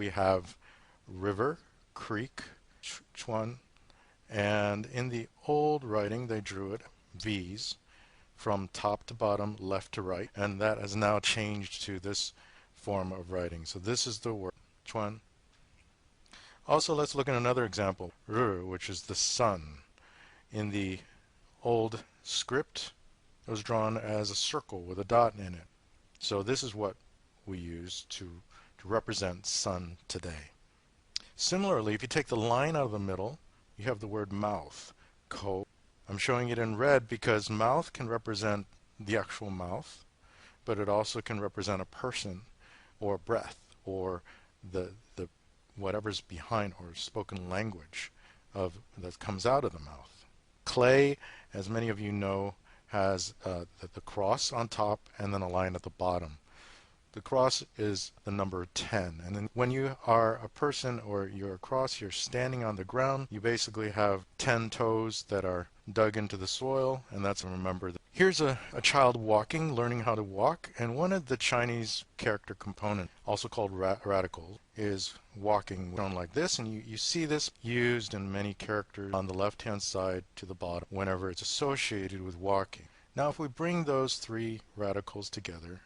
we have river, creek, chuan, and in the old writing they drew it V's from top to bottom, left to right, and that has now changed to this form of writing. So this is the word chuan. Also, let's look at another example, which is the sun. In the old script, it was drawn as a circle with a dot in it. So this is what we use to represent sun today. Similarly, if you take the line out of the middle, you have the word mouth, ko. I'm showing it in red because mouth can represent the actual mouth, but it also can represent a person or breath or the whatever's behind or spoken language of that comes out of the mouth. Clay, as many of you know, has the cross on top and then a line at the bottom. The cross is the number 10, and then when you are a person or you're a cross, you're standing on the ground. You basically have 10 toes that are dug into the soil, and that's remember. Here's a child walking, learning how to walk, and one of the Chinese character component, also called radical, is walking shown like this, and you see this used in many characters on the left hand side to the bottom whenever it's associated with walking. Now if we bring those three radicals together,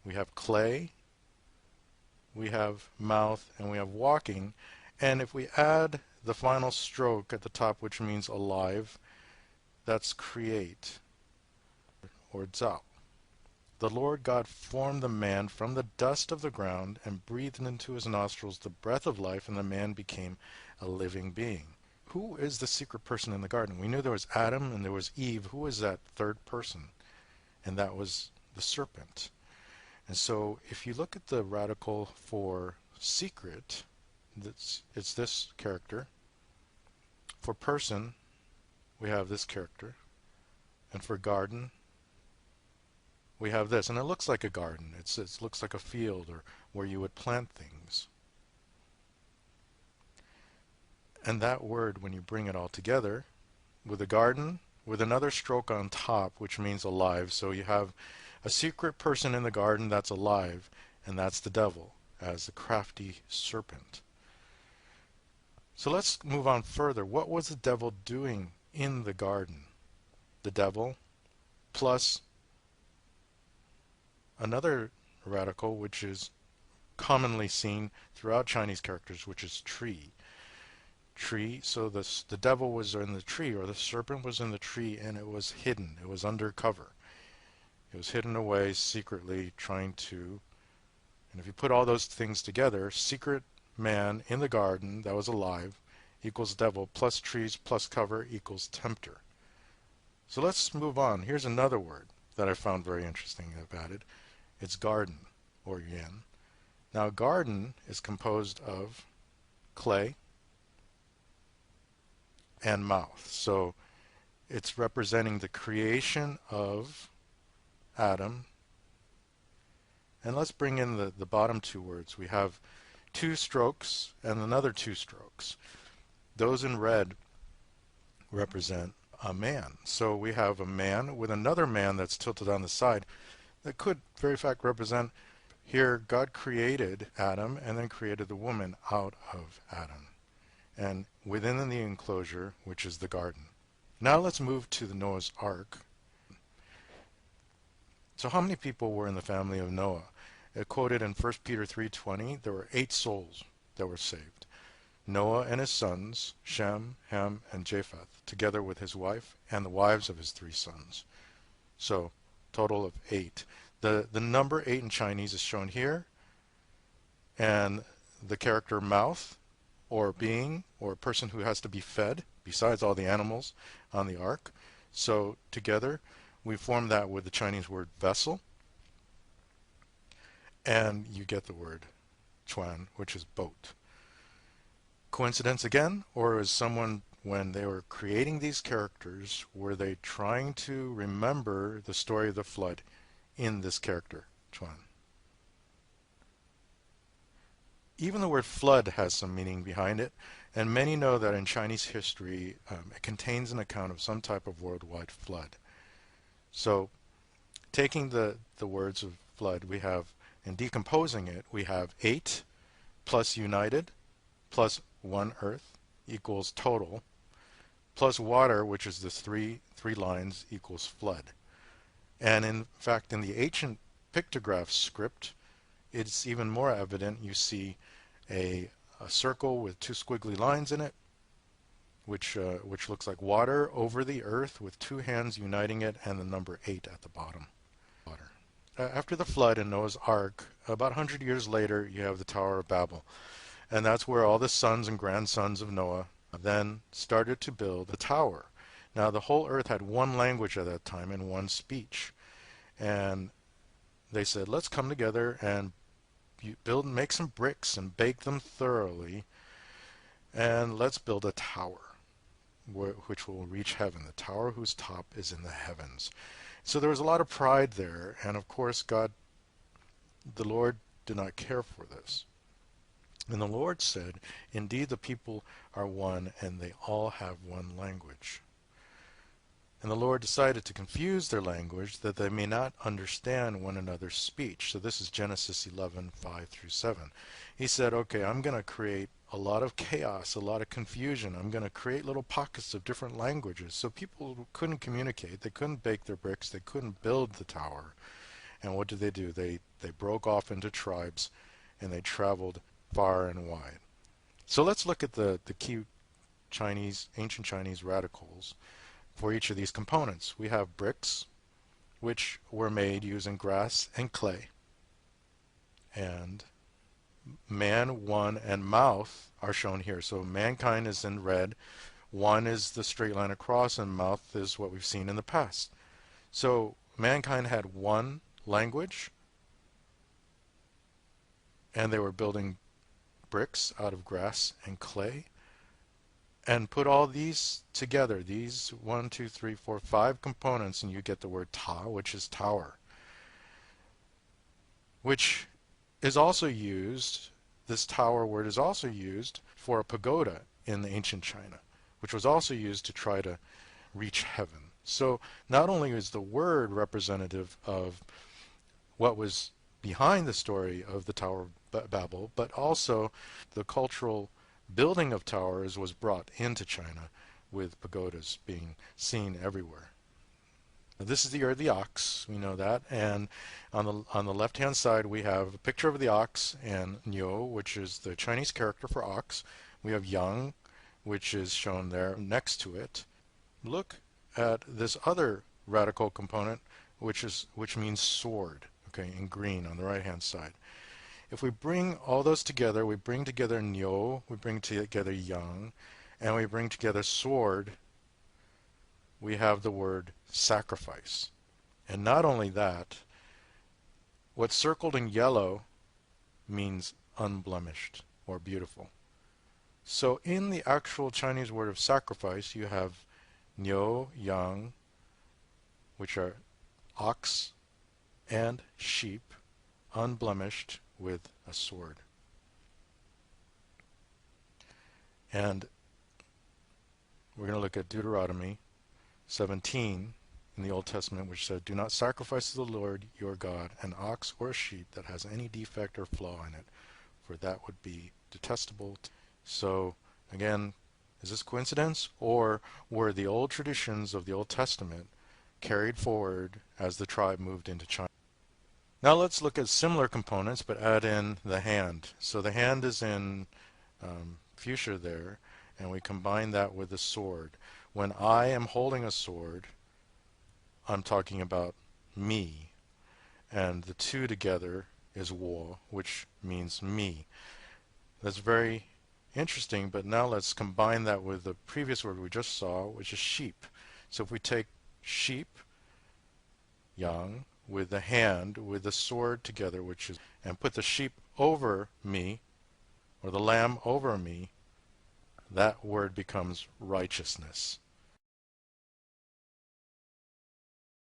we have clay, we have mouth, and we have walking. And if we add the final stroke at the top, which means alive, that's create, or zao. The Lord God formed the man from the dust of the ground and breathed into his nostrils the breath of life, and the man became a living being. Who is the secret person in the garden? We knew there was Adam and there was Eve. Who is that third person? And that was the serpent. And so if you look at the radical for secret, it's this character. For person, we have this character. And for garden, we have this. And it looks like a garden. It looks like a field or where you would plant things. And that word, when you bring it all together, with a garden, with another stroke on top, which means alive. So you have a secret person in the garden that's alive, and that's the devil, as the crafty serpent. So let's move on further. What was the devil doing in the garden? The devil plus another radical, which is commonly seen throughout Chinese characters, which is tree. Tree, so the devil was in the tree, or the serpent was in the tree, and it was hidden. It was undercover. It was hidden away secretly, trying to, and if you put all those things together, secret man in the garden that was alive equals devil plus trees plus cover equals tempter. So let's move on. Here's another word that I found very interesting about it. It's garden, or yan. Now garden is composed of clay and mouth. So it's representing the creation of Adam. And let's bring in the bottom two words. We have two strokes and another two strokes. Those in red represent a man. So we have a man with another man that's tilted on the side that could very fact represent here God created Adam and then created the woman out of Adam. And within the enclosure, which is the garden. Now let's move to the Noah's Ark. So how many people were in the family of Noah? It quoted in 1 Peter 3:20, there were 8 souls that were saved. Noah and his sons, Shem, Ham, and Japheth, together with his wife and the wives of his 3 sons. So, total of 8. The number 8 in Chinese is shown here, and the character mouth, or being, or person who has to be fed, besides all the animals on the ark. So, together, we form that with the Chinese word vessel, and you get the word chuan, which is boat. Coincidence again, or is someone, when they were creating these characters, were they trying to remember the story of the flood in this character, chuan? Even the word flood has some meaning behind it, and many know that in Chinese history it contains an account of some type of worldwide flood. So, taking the words of flood, we have, and decomposing it, we have 8 plus united plus one earth equals total plus water, which is this three lines, equals flood. And in fact, in the ancient pictograph script, it's even more evident. You see a circle with two squiggly lines in it, which looks like water over the earth with two hands uniting it, and the number 8 at the bottom. Water. After the flood in Noah's Ark, about 100 years later, you have the Tower of Babel. And that's where all the sons and grandsons of Noah then started to build the tower. Now, the whole earth had one language at that time and one speech. And they said, let's come together and build and make some bricks and bake them thoroughly, and let's build a tower which will reach heaven, the tower whose top is in the heavens. So there was a lot of pride there, and of course God, the Lord, did not care for this. And the Lord said, indeed the people are one, and they all have one language. And the Lord decided to confuse their language, that they may not understand one another's speech. So this is Genesis 11:5 through 7. He said, okay, I'm going to create a lot of chaos, a lot of confusion. I'm going to create little pockets of different languages. So people couldn't communicate. They couldn't bake their bricks. They couldn't build the tower. And what did they do? They broke off into tribes, and they traveled far and wide. So let's look at the key ancient Chinese radicals for each of these components. We have bricks, which were made using grass and clay. And man, one, and mouth are shown here. So mankind is in red. One is the straight line across, and mouth is what we've seen in the past. So mankind had one language, and they were building bricks out of grass and clay. And put all these together, these 1, 2, 3, 4, 5 components, and you get the word ta, which is tower. Which is also used, this tower word is also used for a pagoda in the ancient China, which was also used to try to reach heaven. So not only is the word representative of what was behind the story of the Tower of Babel, but also the cultural building of towers was brought into China, with pagodas being seen everywhere. Now, this is the year of the ox, we know that, and on the left hand side we have a picture of the ox and Niu, which is the Chinese character for ox. We have Yang, which is shown there next to it. Look at this other radical component, which means sword, okay, in green on the right hand side. If we bring all those together, we bring together Niu, we bring together Yang, and we bring together sword, we have the word sacrifice. And not only that, what's circled in yellow means unblemished or beautiful. So in the actual Chinese word of sacrifice, you have Niu, Yang, which are ox and sheep, unblemished, with a sword. And we're going to look at Deuteronomy 17 in the Old Testament, which said, do not sacrifice to the Lord your God an ox or a sheep that has any defect or flaw in it, for that would be detestable. So again, is this coincidence, or were the old traditions of the Old Testament carried forward as the tribe moved into China? Now let's look at similar components, but add in the hand. So the hand is in fuchsia there, and we combine that with the sword. When I am holding a sword, I'm talking about me, and the two together is wo, which means me. That's very interesting, but now let's combine that with the previous word we just saw, which is sheep. So if we take sheep, yang, with the hand, with the sword together, and put the sheep over me, or the lamb over me, that word becomes righteousness.